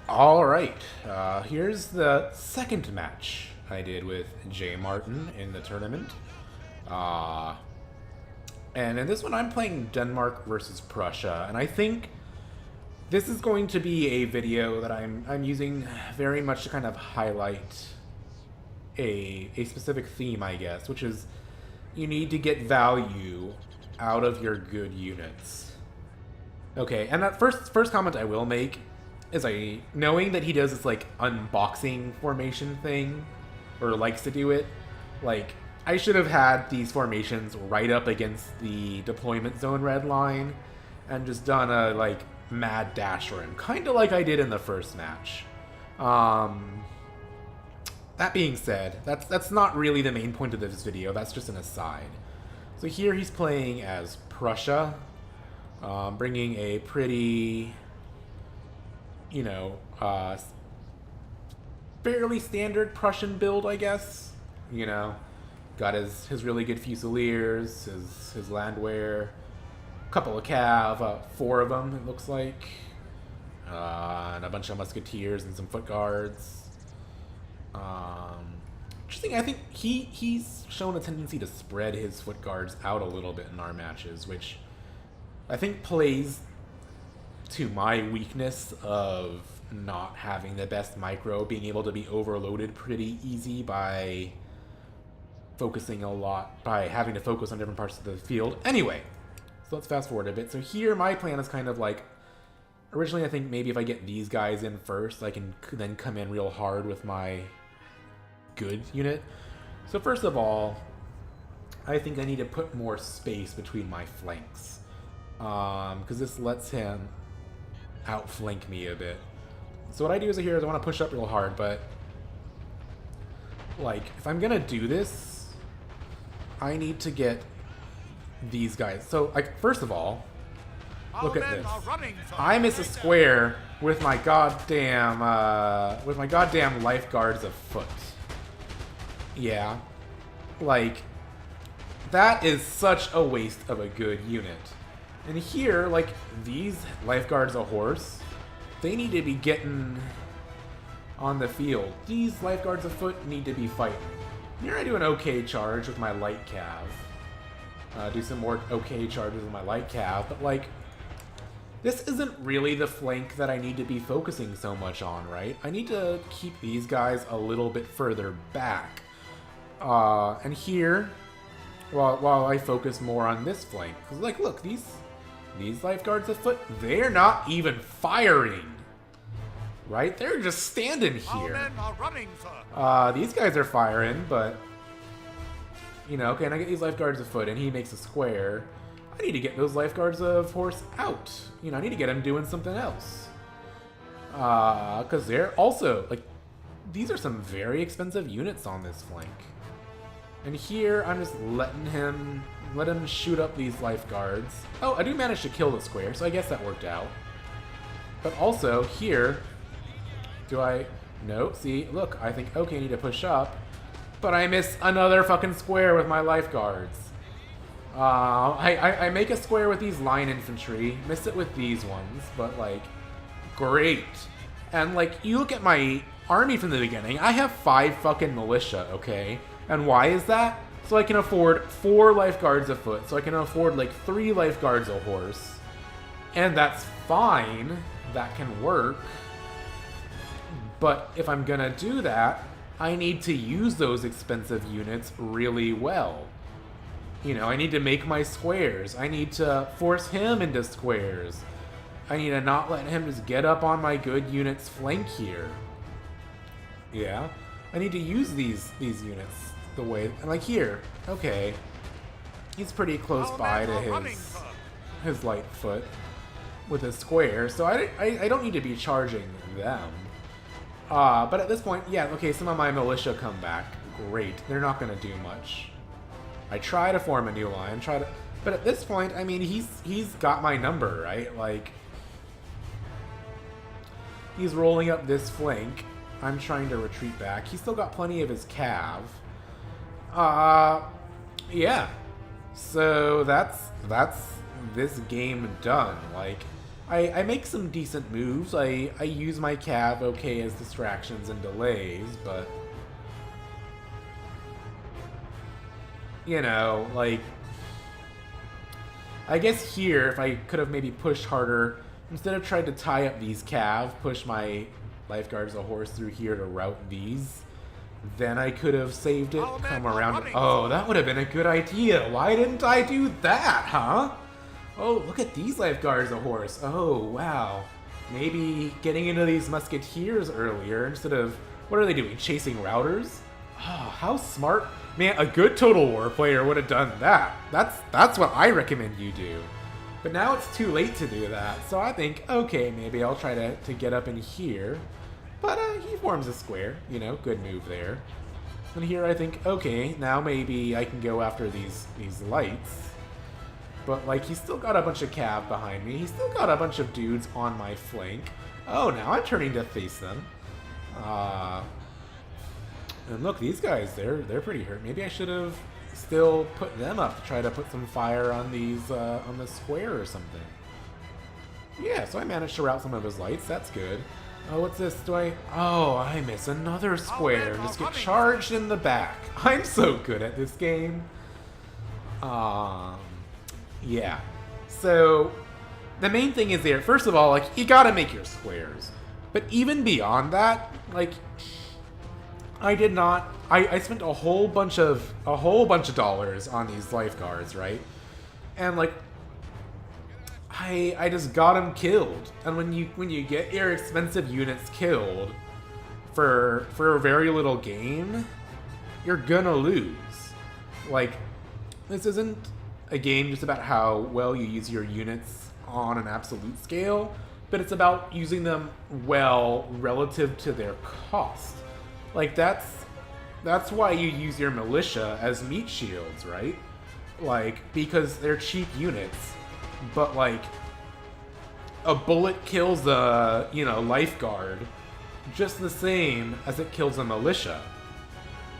Alright, here's the second match I did with jmartin in the tournament. Uh, and in this one I'm playing Denmark versus Prussia, and I think this is going to be a video that I'm using very much to kind of highlight a specific theme, I guess, which is you need to get value out of your good units. Okay, and that first comment I will make is knowing that he does this like unboxing formation thing, or likes to do it, like I should have had these formations right up against the deployment zone red line and just done a like mad dash for him, kind of like I did in the first match. That being said, that's not really the main point of this video, that's just an aside. So here he's playing as Prussia, bringing a pretty, you know, fairly standard Prussian build, I guess. You know, got his really good Fusiliers, his Landwehr, a couple of Cav, 4 of them, it looks like, and a bunch of Musketeers and some Foot Guards. Interesting, I think he's shown a tendency to spread his Foot Guards out a little bit in our matches, which I think plays to my weakness of not having the best micro, being able to be overloaded pretty easy by focusing a lot, by having to focus on different parts of the field. Anyway, so let's fast forward a bit. So here my plan is kind of like, originally I think maybe if I get these guys in first, I can then come in real hard with my good unit. So first of all, I think I need to put more space between my flanks, because this lets him outflank me a bit. So what I do is here is I want to push up real hard, but like if I'm gonna do this, I need to get these guys. So like first of all, look at this. I miss a square with my goddamn lifeguards of foot. Yeah, like that is such a waste of a good unit. And here, like, these lifeguards of horse, they need to be getting on the field. These lifeguards of foot need to be fighting. Here I do an okay charge with my light cav. Do some more okay charges with my light cav, but like, this isn't really the flank that I need to be focusing so much on, right? I need to keep these guys a little bit further back. And here, while I focus more on this flank, because like, look, these lifeguards of foot, they're not even firing, right? They're just standing here. These guys are firing, but, you know, okay, and I get these lifeguards of foot, and he makes a square. I need to get those lifeguards of horse out. You know, I need to get them doing something else. Because they're also, like, these are some very expensive units on this flank. And here, I'm just let him shoot up these lifeguards. Oh, I do manage to kill the square, so I guess that worked out. But also, here, no, see, look, I think, okay, I need to push up, but I miss another fucking square with my lifeguards. I make a square with these line infantry, miss it with these ones, but, like, great. And, like, you look at my army from the beginning, I have 5 fucking militia, okay? And why is that? So I can afford 4 lifeguards of foot, so I can afford like 3 lifeguards of horse. And that's fine, that can work. But if I'm gonna do that, I need to use those expensive units really well. You know, I need to make my squares. I need to force him into squares. I need to not let him just get up on my good unit's flank here. Yeah, I need to use these units the way, and like here, okay, he's pretty close by to his light foot with his square, so I don't need to be charging them. But at this point, yeah, okay, some of my militia come back. Great, they're not gonna do much. I try to form a new line, but at this point, I mean, he's got my number, right? Like, he's rolling up this flank. I'm trying to retreat back. He's still got plenty of his cav. Yeah. So that's this game done. Like, I make some decent moves. I use my cav okay as distractions and delays, but you know, like, I guess here, if I could have maybe pushed harder, instead of trying to tie up these cav, push my lifeguards a horse through here to route these, then I could have saved it, come around. Oh, that would have been a good idea. Why didn't I do that, huh? Oh, look at these lifeguards a horse. Oh, wow. Maybe getting into these musketeers earlier instead of, what are they doing, chasing routers? Oh, how smart. Man, a good Total War player would have done that. That's what I recommend you do. But now it's too late to do that, so I think, okay, maybe I'll try to get up in here. But he forms a square, you know, good move there. And here I think, okay, now maybe I can go after these lights. But, like, he's still got a bunch of cav behind me. He's still got a bunch of dudes on my flank. Oh, now I'm turning to face them. And look, these guys, they're pretty hurt. Maybe I should have still put them up to try to put some fire on these, on the square or something. Yeah, so I managed to route some of his lights. That's good. Oh, what's this? Oh, I miss another square. Just get charged in the back. I'm so good at this game. Yeah. So, the main thing is there, first of all, like, you gotta make your squares. But even beyond that, like, I did not, I spent a whole bunch of dollars on these lifeguards, right? And, like, I just got them killed. And when you get your expensive units killed for a very little gain, you're gonna lose. Like, this isn't a game just about how well you use your units on an absolute scale, but it's about using them well relative to their cost. Like, that's why you use your militia as meat shields, right? Like, because they're cheap units. But, like, a bullet kills a, you know, lifeguard just the same as it kills a militia.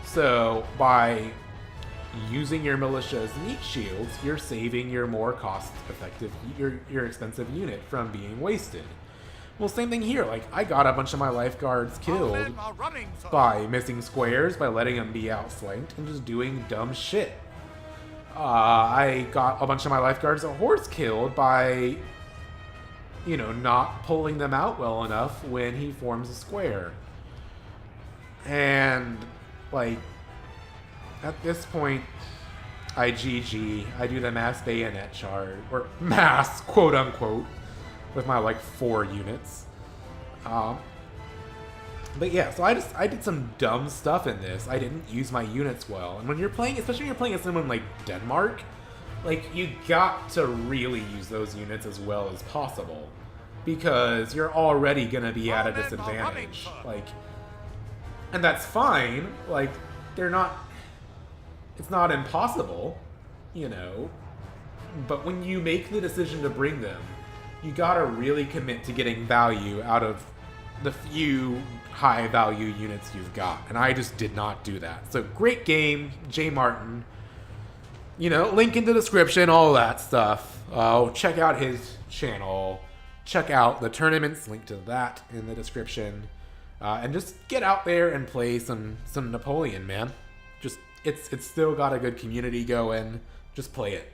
So, by using your militia as meat shields, you're saving your more cost-effective, your expensive unit from being wasted. Well, same thing here. Like, I got a bunch of my lifeguards killed by missing squares, by letting them be outflanked, and just doing dumb shit. I got a bunch of my lifeguards a horse killed by, you know, not pulling them out well enough when he forms a square. And, like, at this point, I GG. I do the mass bayonet charge, or mass, quote unquote, with my, like, 4 units. But yeah, so I did some dumb stuff in this. I didn't use my units well. And when you're playing, especially when you're playing as someone like Denmark, like, you got to really use those units as well as possible. Because you're already gonna be at a disadvantage. Like, and that's fine. Like, it's not impossible, you know. But when you make the decision to bring them, you gotta really commit to getting value out of the few high value units you've got. And I just did not do that. So, great game, jmartin. You know, link in the description, all that stuff. Check out his channel. Check out the tournaments, link to that in the description. And just get out there and play some Napoleon, man. Just, it's still got a good community going. Just play it.